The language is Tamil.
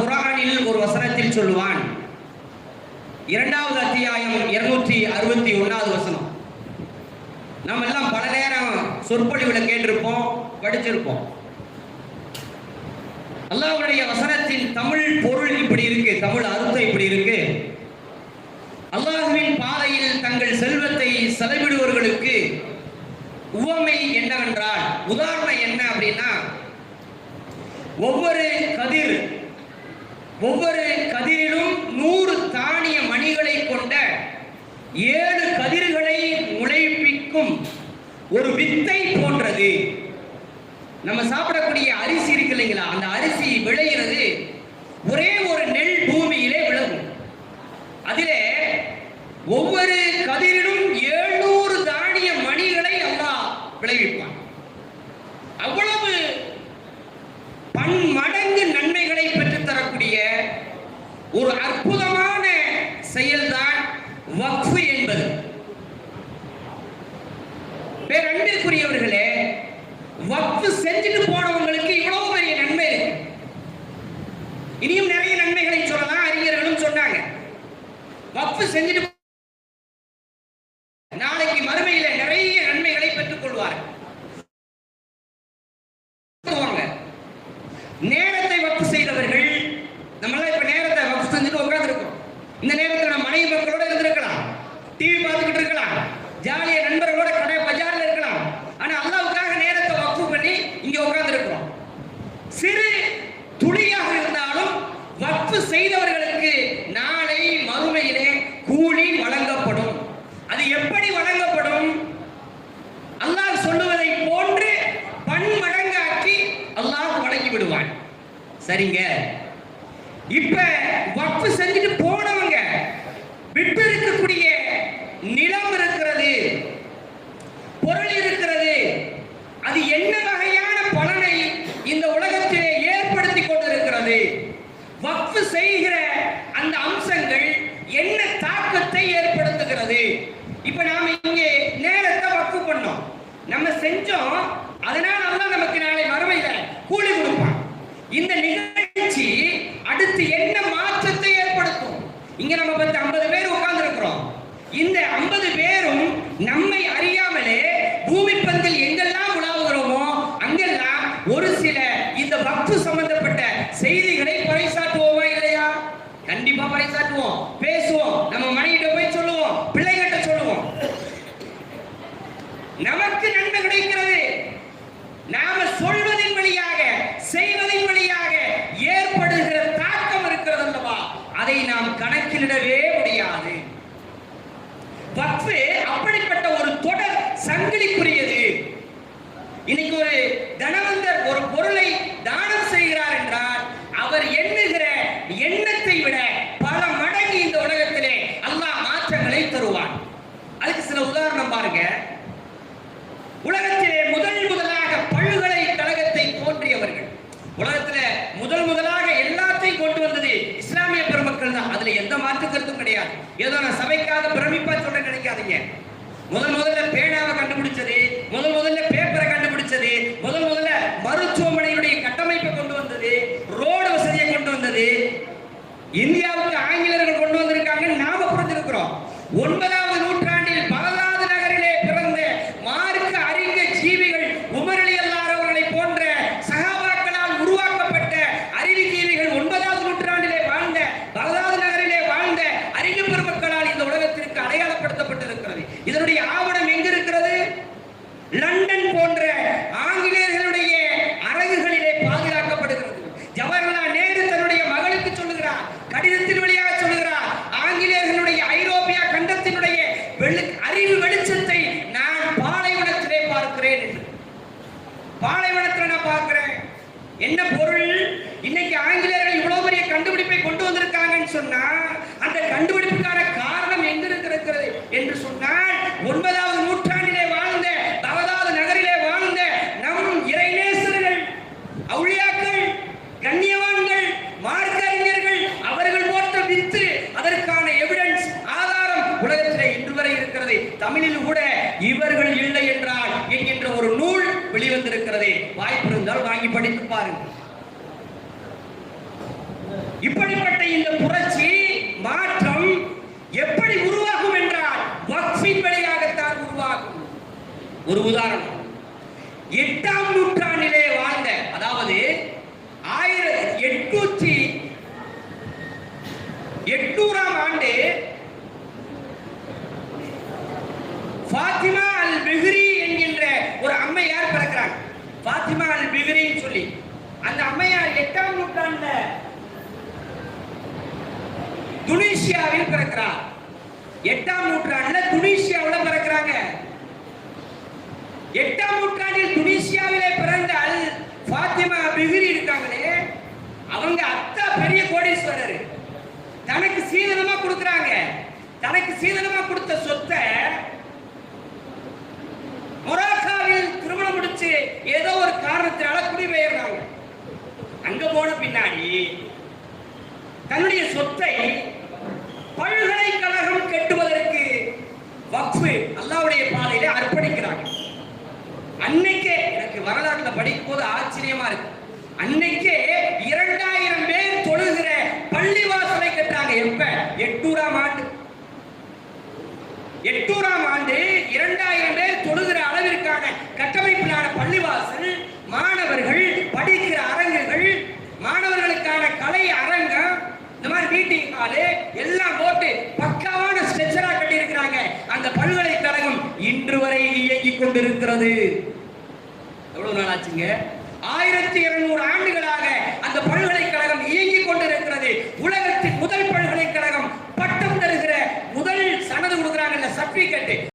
குர்ஆனில் ஒரு வசனத்தில் சொல்லுவான். 2வது அத்தியாயம் 261வது வசனம். நம்ம எல்லாம் பல நேரம் சொற்பொழிவுல கேட்டிருப்போம், படிச்சிருப்போம். அல்லாஹ்வுடைய வசனத்தின் தமிழ் பொருள் இப்படி இருக்கு, தமிழ் அர்த்தம் இப்படி இருக்கு. அல்லாஹ்வின் பாதையில் தங்கள் செல்வத்தை செலவிடுவர்களுக்கு உவமை என்னவென்றால், உதாரணம் என்ன அப்படின்னா, ஒவ்வொரு கதிரிலும் 100 தானிய மணிகளை கொண்ட 7 கதிர்களை முளைப்பிக்கும் ஒரு வித்தை போன்றது. நம்ம சாப்பிடக்கூடிய அரிசி இருக்கு இல்லைங்களா, அந்த அரிசி விளைகிறது ஒரே ஒரு நெல் பூமியிலே விளையும். அதிலே ஒவ்வொரு கதிரிலும் 700 தானிய மணிகளை அல்லாஹ் விளைவிப்பான். அவ்வளவு பன்மடங்கு நன்மைகளை பெற்றுத் தரக்கூடிய ஒரு அற்புதமான செயல்தான் வக்ஃப் என்பது. பேரன்பிற்குரியவர்களே, வக்ஃப் செஞ்சுட்டு போனவங்களுக்கு இவ்வளவு பெரிய நன்மை இருக்கு. இனியும் நிறைய நன்மைகளை சொல்லலாம், அறிஞர்களும் சொன்னாங்க. வக்ஃப் செஞ்சுட்டு நாளைக்கு மறுமையில நிறைய நன்மைகளை பெற்றுக் கொள்வார்கள். நேரத்தை வக்ஃப் செய்தவர்கள், நம்மளாம் இப்ப நேரத்தை வக்ஃப் செஞ்சுட்டு உட்கார்ந்து இருக்கோம். இந்த நேரத்தில் நம்ம மனைவி மக்களோட இருந்திருக்கலாம், டிவி பார்த்துக்கிட்டு இருக்கலாம், ஜாலியா நண்பர்களோட கடை பஜார்ல இருக்கலாம். ஆனா அல்லாஹ்வுக்காக நேரத்தை வக்ஃப் பண்ணி இங்க உட்கார்ந்து இருக்கிறோம். சிறு துளியாக இருந்தாலும் வக்ஃப் செய்தவர்களுக்கு நாளை மறுமையிலே கூலி வழங்கப்படும். அது எப்படி வழங்கப்படும்? அல்லாஹ் சொல்லுவதை போன்று பன்மடங்காக்கி அல்லாஹ் வழங்கி விடுவான். சரிங்க, இப்ப வக்ஃப் செஞ்சுட்டு போனவங்க விட்டு இருக்கக்கூடிய நிலம் இருக்கிறது, பொருள் இருக்கிறது, அது என்ன வகையான பலனை இந்த உலகத்திலே ஏற்படுத்தி கொண்டிருக்கிறது? வக்ஃப் செய்கிற அந்த அம்சங்கள் என்ன தாக்கத்தை ஏற்படுத்துகிறது? இப்ப நாம இங்கே நேரத்தை வக்ஃப் பண்ணோம், நம்ம செஞ்சோம், அதனால அல்லாஹ் நமக்கு நாளை மறுமையில கூலி கொடுப்பான். இந்த நிகழ்ச்சி அடுத்து என்ன மாற்றத்தை ஏற்படுத்தும்? இங்க நம்ம 50 பேர் உட்கார்ந்து இருக்கிறோம். இந்த 50 பேரும் நம்மை அறியாமலே பூமி பந்தில் எங்கெல்லாம் உலாவுகிறோமோ அங்கெல்லாம் ஒரு சில இந்த வக்ஃப் சம்பந்தப்பட்ட செய்திகளை பறைசாற்றுவோமா இல்லையா? கண்டிப்பா பறைசாற்றுவோம், பேசுவோம், நம்ம மனைவிட்ட போய் சொல்லுவோம், பிள்ளைகிட்ட சொல்லுவோம். நமக்கு நன்மை கிடைக்கிறது. நாம சொல்வதன் வழியாக, செய்வதன் வழியாக ஏற்படுகிற தாக்கம் இருக்கிறது அல்லவா, அதை நாம் கணக்கிலிடவே முடியாது. வக்ஃப் அப்படிப்பட்ட ஒரு தொடர் சங்கிலிக்குரியது. இன்னைக்கு ஒரு தனவந்தர் ஒரு பொருளை தானம் செய்கிறார் என்றால் அவர் எண்ணுகிற எண்ணத்தை விட பல மடங்கு இந்த உலகத்திலே அல்லாஹ் மாற்றங்களை தருவான். அதுக்கு சில உதாரணம் பாருங்க. உலகத்திலே முதலாக பல்கலைக்கழகத்தை தோன்றியவர்கள், உலகத்திலே முதலாக எல்லாத்தையும் கொண்டு வந்தது இஸ்லாமிய பெருமக்கள் தான். அதுல எந்த மாற்று கருத்தும் கிடையாது. ஏதோ நான் சபைக்காக பிரமிப்பா சொல்ல நினைக்காதீங்க. முதல்ல பேனாவை கண்டுபிடிச்சது, முதல்ல பேப்பரை கண்டுபிடிச்சது, முதல்ல மருத்துவமனையுடைய கட்டமைப்பை கொண்டு வந்தது, ரோடு வசதியை கொண்டு வந்தது இந்தியாவுக்கு ஆங்கிலேயர்கள் கொண்டு வந்திருக்காங்க. நாம புரிஞ்சிருக்கிறோம். 9வது நூற்றாண்டில் பகதாத் நகரிலே பிறந்த மார்க்க அறிஞ ஜீவிகள் உமர் ரலியல்லாஹு அவர்களை போன்ற சஹாபாக்களால் உருவாக்கப்பட்ட அறிவுஜீவிகள் 9வது நூற்றாண்டிலே வாழ்ந்த பகதாத் நகரிலே வாழ்ந்த அறிஞ பெருமக்களால் இந்த உலகத்திற்கு அடையாளப்படுத்தப்பட்டிருக்கிறது. இதனுடைய ஆவணம் எங்க இருக்கிறது? லண்டன் போன்ற ஆங்கிலேயர்களுடைய அரங்குகளிலே பாதுகாக்கப்படுகிறது. ஜவஹர்லால் நேரு தன்னுடைய மகளுக்கு சொல்லுகிறார், கடிதத்தின் வழியாக சொல்லுகிறார், ஆங்கிலேயர்களுடைய ஐரோப்பியா கண்டத்தினுடைய அறிவு வெளிச்சத்தை நான் பாலைவனத்திலே பார்க்கிறேன் என்று. பாலைவனத்தில் நான் பார்க்கிறேன். என்ன பொருள்? இன்னைக்கு ஆங்கிலேயர்கள் இவ்வளவு பெரிய கண்டுபிடிப்பை கொண்டு வந்திருக்காங்கன்னு சொன்னா அந்த கண்டுபிடிப்புக்கான காரணம் எங்க இருக்கிறது என்று சொன்னால் 9வது நூற்றாண்டிலே வாழ்ந்த பகதாத் நகரிலே வாழ்ந்த நம் இறைநேசர்கள், அவுலியாக்கள், கண்ணியவான்கள், மார்க்க அறிஞர்கள், அவர்கள் போட்ட வித்து, அதற்கான எவிடன்ஸ், ஆதாரம் உலகத்திலே இன்று வரை இருக்கிறது. தமிழில் கூட இவர்கள் இல்லை என்றால் என்கின்ற ஒரு நூல் வெளிவந்திருக்கிறது. வாய்ப்பு இருந்தால் வாங்கி படித்து பாருங்கள். இப்படிப்பட்ட இந்த புரட்சி மாற்றம் எப்படி உருவாகும் என்றால் வக்ஃபின் வழியாகத்தான் உருவாகும். ஒரு உதாரணம், 8ஆம் நூற்றாண்டிலே வாழ்ந்த, அதாவது 1800ஆம் ஆண்டு ஃபாத்திமா அல் பிஹ்ரி என்கின்ற ஒரு அம்மையார் பிறக்கிறாங்க. ஃபாத்திமா அல் பிஹ்ரின்னு சொல்லி அந்த அம்மையார் 8ஆம் நூற்றாண்டுல துனிசியாவில் பிறக்கிறார். 8ஆம் நூற்றாண்டுல துனிசியாவில் பிறக்கிறாங்க. 8ஆம் நூற்றாண்டில் துனிசியாவிலே பிறந்த அல் ஃபாத்திமா பிஹ்ரி இருக்காங்களே, அவங்க அத்தா பெரிய கோடீஸ்வரர். தனக்கு சீதனமா கொடுக்கறாங்க. தனக்கு சீதனமா கொடுத்த சொத்தை மொராக்காவில் திருமணம் முடிச்சு ஏதோ ஒரு காரணத்தினால குடிபெயர்றாங்க. அங்க போன பின்னாடி தன்னுடைய சொத்தை பல்கலைக்கழகம் கட்டுவதற்கு வக்ஃப் அல்லாஹ்வுடைய பாதையில அர்ப்பணிக்கிறாங்க. அன்னைக்கே எனக்கு வரலாற்றுல படிக்கும் போது ஆச்சரியமா இருக்கு. அன்னைக்கே 2000 பேர் தொழுகிற பள்ளிவாசலை கட்டாங்க. எப்ப? 800ஆம் ஆண்டு. 800ஆம் ஆண்டு 2000 பேர் தொழுகிற அளவிற்கான கட்டமைப்பிலான பள்ளிவாசல், மாணவர்கள் படிக்கிற அரங்குகள், மாணவர்களுக்கான கலை அரங்கம், இந்த மாதிரி மீட்டிங் ஹால் எல்லாம் போட்டு பக்காவான ஸ்ட்ரக்சரா கட்டி இருக்கிறாங்க. அந்த பல்கலைக்கழகம் இன்று வரை இயங்கிக் கொண்டிருக்கிறது. எவ்வளவு நாள் ஆச்சுங்க? 1200 ஆண்டுகளாக அந்த பல்கலைக்கழகம் இயங்கிக் கொண்டிருக்கிறது. உலகத்தின் முதல் பல்கலைக்கழகம், பட்டம் தருகிற முதல் சனது கொடுக்கிறாங்கல்ல, சர்டிபிகேட்,